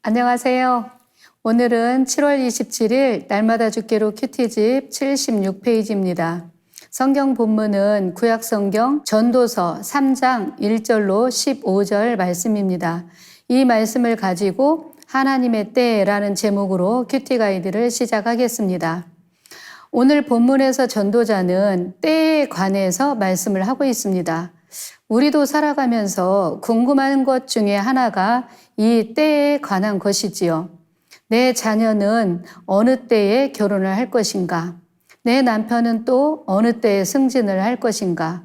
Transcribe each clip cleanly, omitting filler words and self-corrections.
안녕하세요. 오늘은 7월 27일 날마다 죽기로 큐티집 76페이지입니다. 성경 본문은 구약성경 전도서 3장 1절로 15절 말씀입니다. 이 말씀을 가지고 하나님의 때라는 제목으로 큐티 가이드를 시작하겠습니다. 오늘 본문에서 전도자는 때에 관해서 말씀을 하고 있습니다. 우리도 살아가면서 궁금한 것 중에 하나가 이 때에 관한 것이지요. 내 자녀는 어느 때에 결혼을 할 것인가? 내 남편은 또 어느 때에 승진을 할 것인가?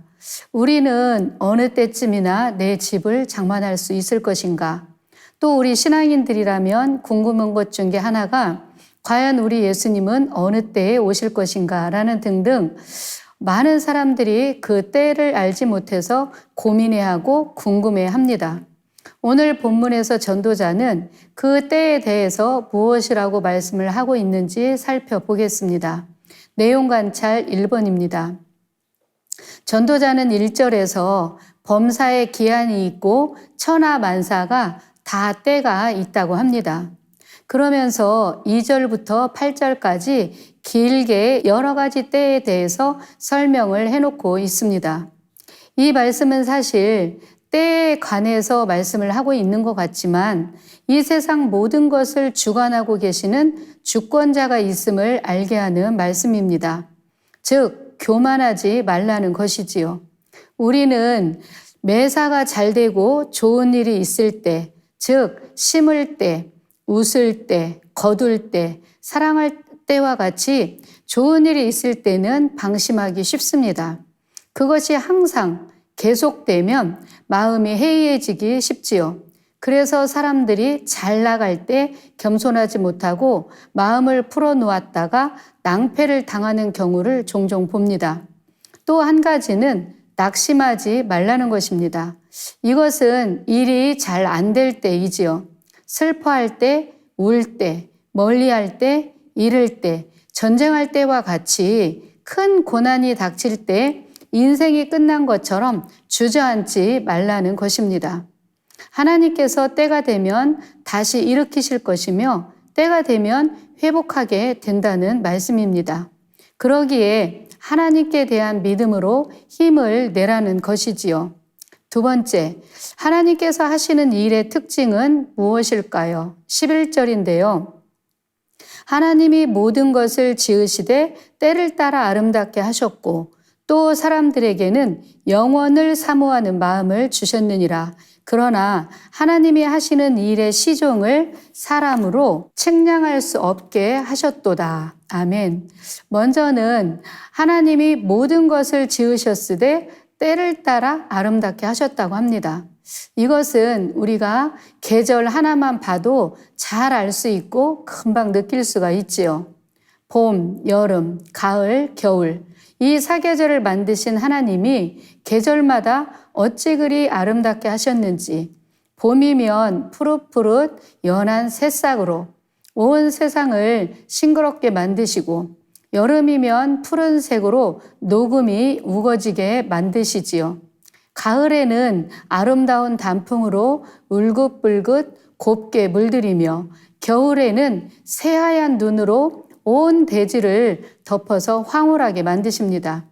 우리는 어느 때쯤이나 내 집을 장만할 수 있을 것인가? 또 우리 신앙인들이라면 궁금한 것 중에 하나가 과연 우리 예수님은 어느 때에 오실 것인가? 라는 등등 많은 사람들이 그 때를 알지 못해서 고민해하고 궁금해합니다. 오늘 본문에서 전도자는 그 때에 대해서 무엇이라고 말씀을 하고 있는지 살펴보겠습니다. 내용 관찰 1번입니다. 전도자는 1절에서 범사에 기한이 있고 천하 만사가 다 때가 있다고 합니다. 그러면서 2절부터 8절까지 길게 여러 가지 때에 대해서 설명을 해놓고 있습니다. 이 말씀은 사실 때에 관해서 말씀을 하고 있는 것 같지만 이 세상 모든 것을 주관하고 계시는 주권자가 있음을 알게 하는 말씀입니다. 즉, 교만하지 말라는 것이지요. 우리는 매사가 잘 되고 좋은 일이 있을 때, 즉 심을 때, 웃을 때, 거둘 때, 사랑할 때와 같이 좋은 일이 있을 때는 방심하기 쉽습니다. 그것이 항상 계속되면 마음이 해이해지기 쉽지요. 그래서 사람들이 잘 나갈 때 겸손하지 못하고 마음을 풀어놓았다가 낭패를 당하는 경우를 종종 봅니다. 또 한 가지는 낙심하지 말라는 것입니다. 이것은 일이 잘 안 될 때이지요. 슬퍼할 때, 울 때, 멀리할 때, 잃을 때, 전쟁할 때와 같이 큰 고난이 닥칠 때 인생이 끝난 것처럼 주저앉지 말라는 것입니다. 하나님께서 때가 되면 다시 일으키실 것이며 때가 되면 회복하게 된다는 말씀입니다. 그러기에 하나님께 대한 믿음으로 힘을 내라는 것이지요. 두 번째, 하나님께서 하시는 일의 특징은 무엇일까요? 11절인데요. 하나님이 모든 것을 지으시되 때를 따라 아름답게 하셨고 또 사람들에게는 영원을 사모하는 마음을 주셨느니라. 그러나 하나님이 하시는 일의 시종을 사람으로 측량할 수 없게 하셨도다. 아멘. 먼저는 하나님이 모든 것을 지으셨으되 때를 따라 아름답게 하셨다고 합니다. 이것은 우리가 계절 하나만 봐도 잘 알 수 있고 금방 느낄 수가 있지요. 봄, 여름, 가을, 겨울 이 사계절을 만드신 하나님이 계절마다 어찌 그리 아름답게 하셨는지 봄이면 푸릇푸릇 연한 새싹으로 온 세상을 싱그럽게 만드시고 여름이면 푸른색으로 녹음이 우거지게 만드시지요. 가을에는 아름다운 단풍으로 울긋불긋 곱게 물들이며 겨울에는 새하얀 눈으로 온 대지를 덮어서 황홀하게 만드십니다.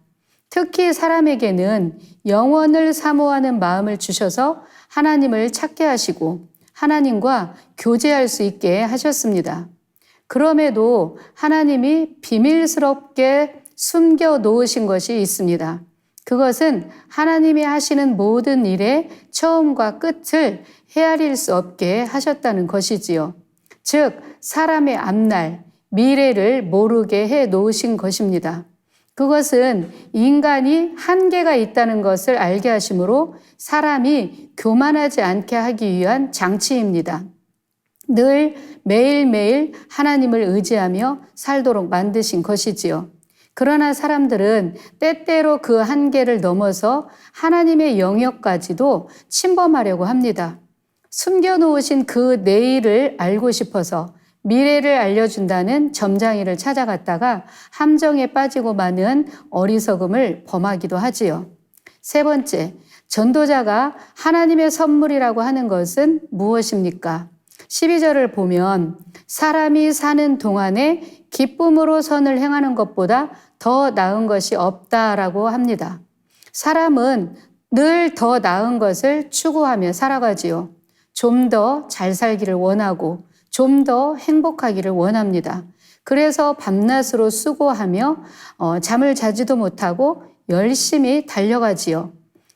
특히 사람에게는 영원을 사모하는 마음을 주셔서 하나님을 찾게 하시고 하나님과 교제할 수 있게 하셨습니다. 그럼에도 하나님이 비밀스럽게 숨겨 놓으신 것이 있습니다. 그것은 하나님이 하시는 모든 일의 처음과 끝을 헤아릴 수 없게 하셨다는 것이지요. 즉, 사람의 앞날, 미래를 모르게 해 놓으신 것입니다. 그것은 인간이 한계가 있다는 것을 알게 하심으로 사람이 교만하지 않게 하기 위한 장치입니다. 늘 매일매일 하나님을 의지하며 살도록 만드신 것이지요. 그러나 사람들은 때때로 그 한계를 넘어서 하나님의 영역까지도 침범하려고 합니다. 숨겨놓으신 그 내일을 알고 싶어서 미래를 알려준다는 점장이를 찾아갔다가 함정에 빠지고 마는 어리석음을 범하기도 하지요. 세 번째, 전도자가 하나님의 선물이라고 하는 것은 무엇입니까? 12절을 보면 사람이 사는 동안에 기쁨으로 선을 행하는 것보다 더 나은 것이 없다라고 합니다. 사람은 늘 더 나은 것을 추구하며 살아가지요. 좀 더 잘 살기를 원하고 좀 더 행복하기를 원합니다. 그래서 밤낮으로 수고하며 잠을 자지도 못하고 열심히 달려가지요.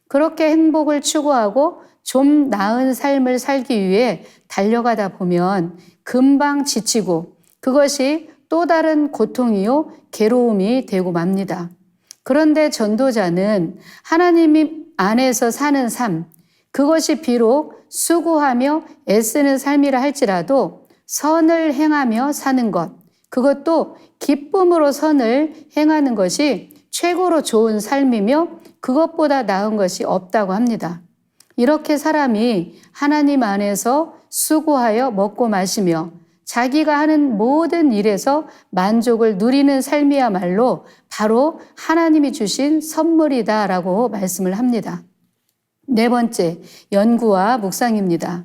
그렇게 행복을 추구하고 좀 나은 삶을 살기 위해 달려가다 보면 금방 지치고 그것이 또 다른 고통이요 괴로움이 되고 맙니다. 그런데 전도자는 하나님 안에서 사는 삶, 그것이 비록 수고하며 애쓰는 삶이라 할지라도 선을 행하며 사는 것, 그것도 기쁨으로 선을 행하는 것이 최고로 좋은 삶이며 그것보다 나은 것이 없다고 합니다. 이렇게 사람이 하나님 안에서 수고하여 먹고 마시며 자기가 하는 모든 일에서 만족을 누리는 삶이야말로 바로 하나님이 주신 선물이다라고 말씀을 합니다. 네 번째, 연구와 묵상입니다.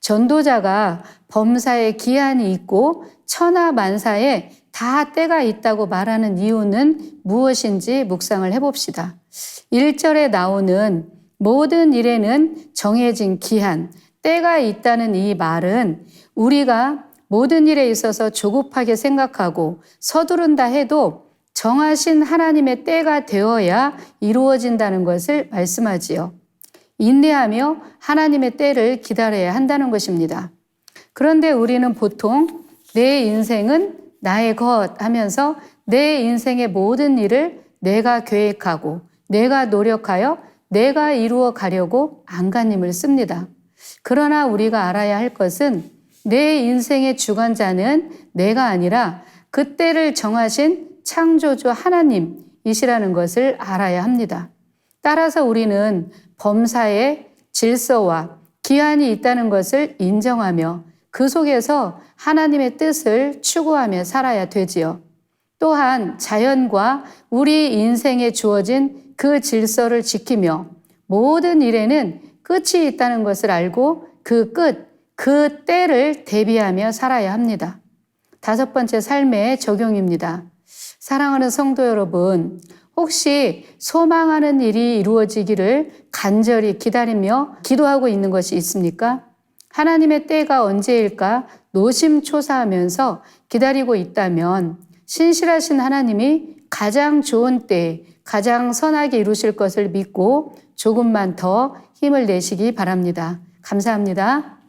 전도자가 범사에 기한이 있고 천하만사에 다 때가 있다고 말하는 이유는 무엇인지 묵상을 해봅시다. 1절에 나오는 모든 일에는 정해진 기한, 때가 있다는 이 말은 우리가 모든 일에 있어서 조급하게 생각하고 서두른다 해도 정하신 하나님의 때가 되어야 이루어진다는 것을 말씀하지요. 인내하며 하나님의 때를 기다려야 한다는 것입니다. 그런데 우리는 보통 내 인생은 나의 것 하면서 내 인생의 모든 일을 내가 계획하고 내가 노력하여 내가 이루어 가려고 안간힘을 씁니다. 그러나 우리가 알아야 할 것은 내 인생의 주관자는 내가 아니라 그 때를 정하신 창조주 하나님이시라는 것을 알아야 합니다. 따라서 우리는 범사에 질서와 기한이 있다는 것을 인정하며 그 속에서 하나님의 뜻을 추구하며 살아야 되지요. 또한 자연과 우리 인생에 주어진 그 질서를 지키며 모든 일에는 끝이 있다는 것을 알고 그 끝, 그 때를 대비하며 살아야 합니다. 다섯 번째 삶의 적용입니다. 사랑하는 성도 여러분, 혹시 소망하는 일이 이루어지기를 간절히 기다리며 기도하고 있는 것이 있습니까? 하나님의 때가 언제일까 노심초사하면서 기다리고 있다면 신실하신 하나님이 가장 좋은 때에 가장 선하게 이루실 것을 믿고 조금만 더 힘을 내시기 바랍니다. 감사합니다.